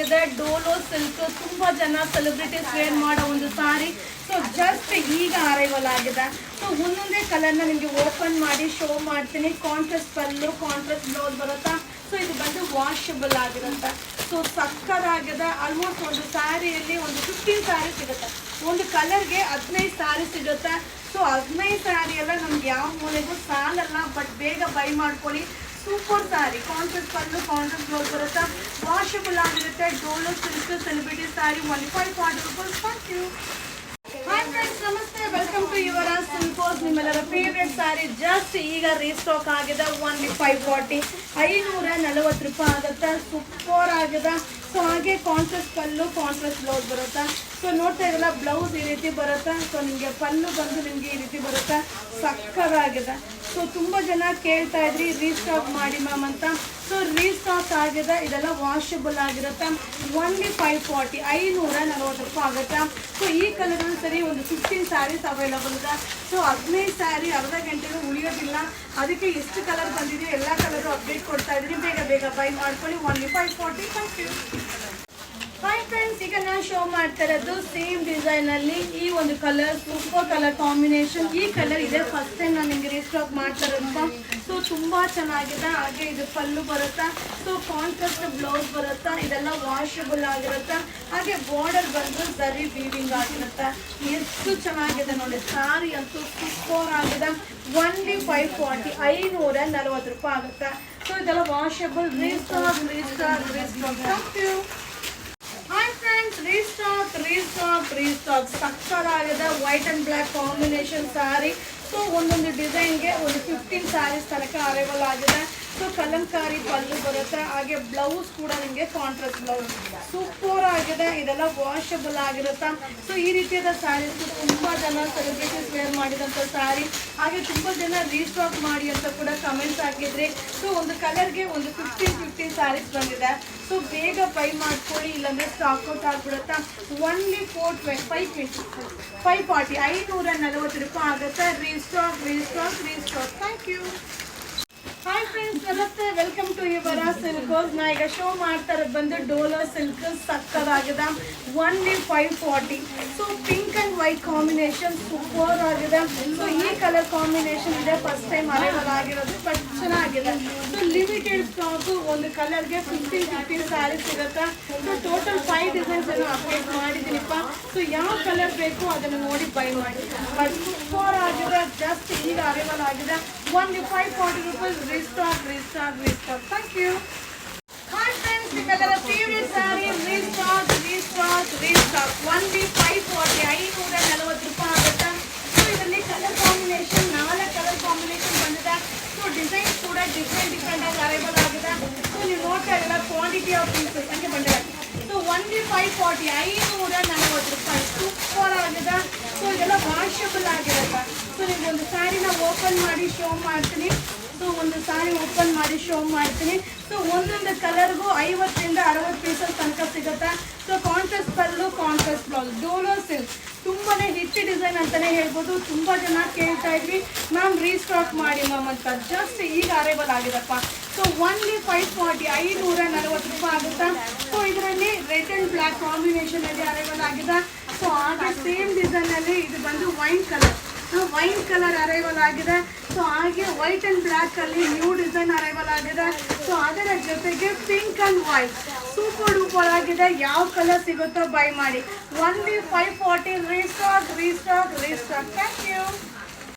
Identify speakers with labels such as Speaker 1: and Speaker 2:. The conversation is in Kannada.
Speaker 1: ಆಗಿದೆ ಡೋಲೋ ಸಿಲ್ಕ್. ತುಂಬಾ ಜನ ಸೆಲೆಬ್ರಿಟೀಸ್ ವೇರ್ ಮಾಡೋ ಒಂದು ಸಾರಿ. ಸೊ ಜಸ್ಟ್ ಈಗ ಅರೈವಲ್ ಆಗಿದೆ. ಸೊ ಒಂದೊಂದೇ ಕಲರ್ನ ನಿಮಗೆ ಓಪನ್ ಮಾಡಿ ಶೋ ಮಾಡ್ತೀನಿ. ಕಾಂಟ್ರಾಸ್ಟ್ ಪಲ್ಲು, ಕಾಂಟ್ರಾಸ್ಟ್ ಬ್ಲೌಸ್ ಬರುತ್ತಾ. ಸೊ ಇದು ಬಂದು ವಾಷಬಲ್ ಆಗಿರುತ್ತೆ. ಸೊ ಸಕ್ಕತ್ತಾಗಿದೆ. ಆಲ್ಮೋಸ್ಟ್ ಒಂದು ಸ್ಯಾರಿಯಲ್ಲಿ ಒಂದು 15 ಸ್ಯಾರಿ ಸಿಗುತ್ತೆ. ಒಂದು ಕಲರ್ಗೆ 15 ಸ್ಯಾರಿ ಸಿಗುತ್ತೆ. ಸೊ 15 ಸ್ಯಾರಿ ಎಲ್ಲ ನಮ್ಗೆ ಯಾವ ಮೂಲೆಗೂ ಸಾಲಲ್ಲ. ಬಟ್ ಬೇಗ ಬೈ ಮಾಡ್ಕೊಳ್ಳಿ. Super sari, contrast pallu, contrast blouse ಬರುತ್ತಾ. ವಾಷಬಲ್ ಆಗಿರುತ್ತೆ. Dola silk celebrity sari only 540 rupees. Thank you. Hi friends, ನಮಸ್ತೆ. Welcome to Yuvraj Silks. ನಿಮ್ಮೆಲ್ಲರ ಫೇವ್ರೆಟ್ ಸ್ಯಾರಿ ಜಸ್ಟ್ ಈಗ ರೀಸ್ಟಾಕ್ ಆಗಿದೆ. ಓನ್ಲಿ 540, 540 ರೂಪಾಯಿ ಆಗುತ್ತೆ. ಸೂಪರ್ ಆಗಿದೆ. ಸೊ ಹಾಗೆ ಕಾಂಟ್ರಾಸ್ಟ್ ಪಲ್ಲು, ಕಾಂಟ್ರಾಸ್ಟ್ ಬ್ಲೌಸ್ ಬರುತ್ತೆ. ಸೊ ನೋಡ್ತಾ ಇರಲ್ಲ, ಬ್ಲೌಸ್ ಈ ರೀತಿ ಬರುತ್ತೆ. ಸೊ ನಿಮಗೆ ಪಲ್ಲು ಬಂದು ನಿಮಗೆ ಈ ರೀತಿ ಬರುತ್ತೆ. ಸಕ್ಕತ್ತಾಗಿದೆ. ಸೊ ತುಂಬ ಜನ ಕೇಳ್ತಾ ಇದ್ರಿ ರೀಸ್ಟಾಕ್ ಮಾಡಿ ಮ್ಯಾಮ್ ಅಂತ. ಸೊ ರೀಸ್ಟಾಕ್ ಆಗಿದೆ. ಇದೆಲ್ಲ ವಾಷಬಲ್ ಆಗಿರುತ್ತೆ. ಓನ್ಲಿ 540, 540 ರೂಪಾಯಿ ಆಗುತ್ತೆ. ಸೊ ಈ ಕಲರಲ್ಲಿ ಸರಿ ಒಂದು 15 ಸ್ಯಾರೀಸ್ ಅವೈಲಬಲ್ ಇದೆ. ಸೊ 15 ಸ್ಯಾರಿ ಅರ್ಧ ಗಂಟೆಗೆ ಉಳಿಯೋದಿಲ್ಲ. ಅದಕ್ಕೆ ಎಷ್ಟು ಕಲರ್ ಬಂದಿದೆ ಎಲ್ಲ ಕಲರು ಅಪ್ಡೇಟ್ ಕೊಡ್ತಾ ಇದ್ದೀನಿ. ಬೇಗ ಬೇಗ ಬೈ ಮಾಡ್ಕೊಳ್ಳಿ. Only 540. Thank you. Hi friends, ಈಗ ನಾನು ಶೋ ಮಾಡ್ತಾ ಇರೋದು ಸೇಮ್ ಡಿಸೈನಲ್ಲಿ ಈ ಒಂದು ಕಲರ್, ಸೂಪರ್ ಕಲರ್ ಕಾಂಬಿನೇಷನ್. ಈ ಕಲರ್ ಇದೆ ಫಸ್ಟ್ ಟೈಮ್ ನಾನು ನಿಮಗೆ ರೀಸ್ಟಾಕ್ ಮಾಡ್ತಾ ಇರೋದು. ಸೊ ತುಂಬ ಚೆನ್ನಾಗಿದೆ. ಹಾಗೆ ಇದು ಪಲ್ಲು ಬರುತ್ತಾ. ಸೊ ಕಾಂಟ್ರಾಸ್ಟ್ ಬ್ಲೌಸ್ ಬರುತ್ತಾ. ಇದೆಲ್ಲ ವಾಷಬಲ್ ಆಗಿರುತ್ತೆ. ಹಾಗೆ ಬಾರ್ಡರ್ ಬಂದು ಜರಿ ವೀವಿಂಗ್ ಆಗಿರುತ್ತೆ. ಎಷ್ಟು ಚೆನ್ನಾಗಿದೆ ನೋಡಿ. ಸಾರಿ ಅಂತೂ ಸೂಪರ್ ಆಗಿದೆ. ಓನ್ಲಿ 540, 540 ರೂಪಾಯಿ ಆಗುತ್ತೆ. ಸೊ ಇದೆಲ್ಲ washable. Restock. Thank you. Hi friends, restock ಸಕ್ಕತ್ತಾಗಿದೆ. White and black combination sari. So ಒಂದೊಂದು ಡಿಸೈನ್ಗೆ ಒಂದು 15 ಸ್ಯಾರೀಸ್ ತನಕ ಅರೈವಲ್ ಆಗಿದೆ. ಸೊ ಕಲಂಕಾರಿ ಪಲ್ಲು ಬರುತ್ತೆ. ಹಾಗೆ ಬ್ಲೌಸ್ ಕೂಡ ನಿಮಗೆ ಕಾಂಟ್ರಾಸ್ಟ್ ಬ್ಲೌಸ್ ಸೂಪರ್ ಆಗಿದೆ. ಇದೆಲ್ಲ ವಾಷಬಲ್ ಆಗಿರುತ್ತೆ. ಸೊ ಈ ರೀತಿಯಾದ ಸ್ಯಾರೀಸ್ ತುಂಬ ಜನ ಸೆಲೆಬ್ರಿಟೀಸ್ ವೇರ್ ಮಾಡಿದಂಥ ಸ್ಯಾರಿ. ಹಾಗೆ ತುಂಬ ಜನ ರೀಸ್ಟಾಕ್ ಮಾಡಿ ಅಂತ ಕೂಡ ಕಮೆಂಟ್ಸ್ ಹಾಕಿದ್ರಿ. ಸೊ ಒಂದು ಕಲರ್ಗೆ ಒಂದು 15 ಸ್ಯಾರೀಸ್ ಬಂದಿದೆ. ಸೊ ಬೇಗ ಬೈ ಮಾಡ್ಕೊಳ್ಳಿ, ಇಲ್ಲಾಂದರೆ ಸ್ಟಾಕ್ ಔಟ್ ಆಗಿಬಿಡುತ್ತಾ. ಓನ್ಲಿ 540, 540 ರೂಪಾಯಿ ಆಗುತ್ತೆ. Restock. Thank you. Hi friends, ನಮಸ್ತೆ. Welcome to Yuvraj Silks. ನಾ ಈಗ ಶೋ ಮಾಡ್ತಾ ಇರೋದು ಬಂದು ಡೋಲೋ ಸಿಲ್ಕ್. ಸಕ್ಕತ್ತಾಗಿದೆ. Only 540. So pink and white combination super ಆಗಿದೆ. ಸೊ ಈ ಕಲರ್ ಕಾಂಬಿನೇಷನ್ ಇದೆ ಫಸ್ಟ್ ಟೈಮ್ ಅರೈವಲ್ ಆಗಿರೋದು. ಬಟ್ ಚೆನ್ನಾಗಿದೆ. So limited stock. ಒಂದು ಕಲರ್ಗೆ 15 ಸ್ಯಾರಿ ಸಿಗುತ್ತೆ. ಸೊ ಟೋಟಲ್ 5 ಡಿಸೈನ್ಸ್ ಅನ್ನು ಅಪ್ಡೇಟ್ ಮಾಡಿದ್ದೀನಿಪ್ಪ. ಸೊ ಯಾವ ಕಲರ್ ಬೇಕು ಅದನ್ನು ನೋಡಿ ಬೈ ಮಾಡಿ. ಬಟ್ ಸೂಪರ್ ಆಗಿದೆ. ಜಸ್ಟ್ ಈಗ ಅರೈವಲ್ ಆಗಿದೆ. Only 540 rupees. Restock. Thank you. Hi friends, ನಿಮ್ಮೆಲ್ಲರ ಫೇವ್ರೆಟ್ ಸ್ಯಾರಿ ರೀಸ್ಟಾಕ್. ಓನ್ಲಿ 540, 540 ರೂಪಾಯಿ ಆಗುತ್ತೆ. ಸೊ ಇದರಲ್ಲಿ ಕಲರ್ ಕಾಂಬಿನೇಷನ್ 4 ಕಲರ್ ಕಾಂಬಿನೇಷನ್ ಬಂದಿದೆ. ಸೊ ಡಿಸೈನ್ಸ್ ಕೂಡ ಡಿಫ್ರೆಂಟ್ ಆಗಿ ಅರೈವಲ್ ಆಗಿದೆ. ಸೊ ನೀವು ನೋಡ್ತಾ ಇರಲ್ಲ, ಕ್ವಾಂಟಿಟಿ ಆಫ್ ಪೀಸಸ್ ಹಂಗೆ ಬಂದಿದೆ. ಸೊ ಓನ್ಲಿ 540, 540 ರೂಪಾಯಿ. ಸೂಪರ್ ಆಗಿದೆ. ಸೊ ಇದೆಲ್ಲ ವಾಷಬಲ್ ಆಗಿರುತ್ತೆ. ಸೊ ನೀವು ಒಂದು ಸ್ಯಾರಿನ ಓಪನ್ ಮಾಡಿ ಶೋ ಮಾಡ್ತೀನಿ. ಸೊ ಒಂದೊಂದು ಕಲರ್ಗೂ 50ರಿಂದ 60 ಪೀಸಸ್ ತನಕ ಸಿಗುತ್ತೆ. So contrast pallu, contrast blouse. Dolo silk ತುಂಬಾ ಹಿಟ್ ಡಿಸೈನ್ ಅಂತಲೇ ಹೇಳ್ಬೋದು. ತುಂಬ ಜನ ಕೇಳ್ತಾ ಇದ್ವಿ ಮ್ಯಾಮ್ ರೀಸ್ಟಾಕ್ ಮಾಡಿ ಮ್ಯಾಮ್ ಅಂತ. ಜಸ್ಟ್ ಈಗ ಅರೈವಲ್ ಆಗಿದೆಪ್ಪ. ಸೊ ಓನ್ಲಿ 540, 540 ರೂಪಾಯಿ ಆಗುತ್ತೆ. ಸೊ ಇದರಲ್ಲಿ ರೆಡ್ ಆ್ಯಂಡ್ ಬ್ಲ್ಯಾಕ್ ಕಾಂಬಿನೇಷನಲ್ಲಿ ಅರೈವಲ್ ಆಗಿದೆ. ಸೊ ಹಾಗೆ ಸೇಮ್ ಡಿಸೈನಲ್ಲಿ ಇದು ಬಂದು ವೈನ್ ಕಲರ್ ಅರೈವಲ್ ಆಗಿದೆ. ಸೊ ಹಾಗೆ ವೈಟ್ ಅಂಡ್ ಬ್ಲ್ಯಾಕ್ ಅಲ್ಲಿ ನ್ಯೂ ಡಿಸೈನ್ ಅರೈವಲ್ ಆಗಿದೆ. ಸೊ ಅದರ ಜೊತೆಗೆ pink and white super duper ಆಗಿದೆ. ಯಾವ ಕಲರ್ ಸಿಗುತ್ತೋ ಬೈ ಮಾಡಿ. ಓನ್ಲಿ 540. ರೀಸ್ಟಾಕ್. Thank you.